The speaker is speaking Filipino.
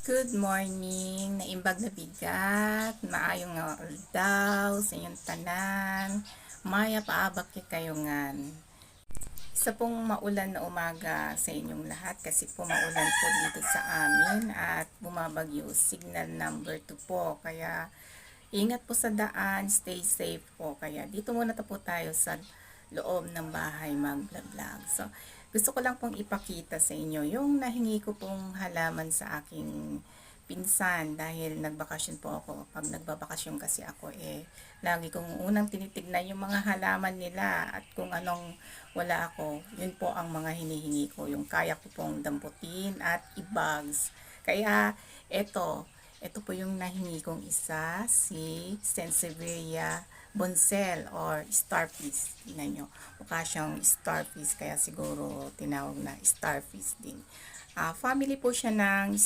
Good morning, naimbag na bigat, maayong nga aldaw sa inyong tanan, maya paabak kayo ngan. Isa pong maulan na umaga sa inyong lahat kasi po maulan po dito sa amin at bumabagyo signal number 2 po. Kaya ingat po sa daan, stay safe po. Kaya dito muna po tayo sa loob ng bahay mag-vlog. So, gusto ko lang pong ipakita sa inyo yung nahingi ko pong halaman sa aking pinsan dahil nagbakasyon po ako. Pag nagbabakasyon kasi ako lagi kong unang tinitignan yung mga halaman nila at kung anong wala ako, yun po ang mga hinihingi ko, yung kaya ko pong damputin at i-bags. Kaya ito po yung nahingi kong isa, si Sansevieria Bonsel or starfish. Tingnan nyo, mukha siyang starfish kaya siguro tinawag na starfish din. Family po siya ng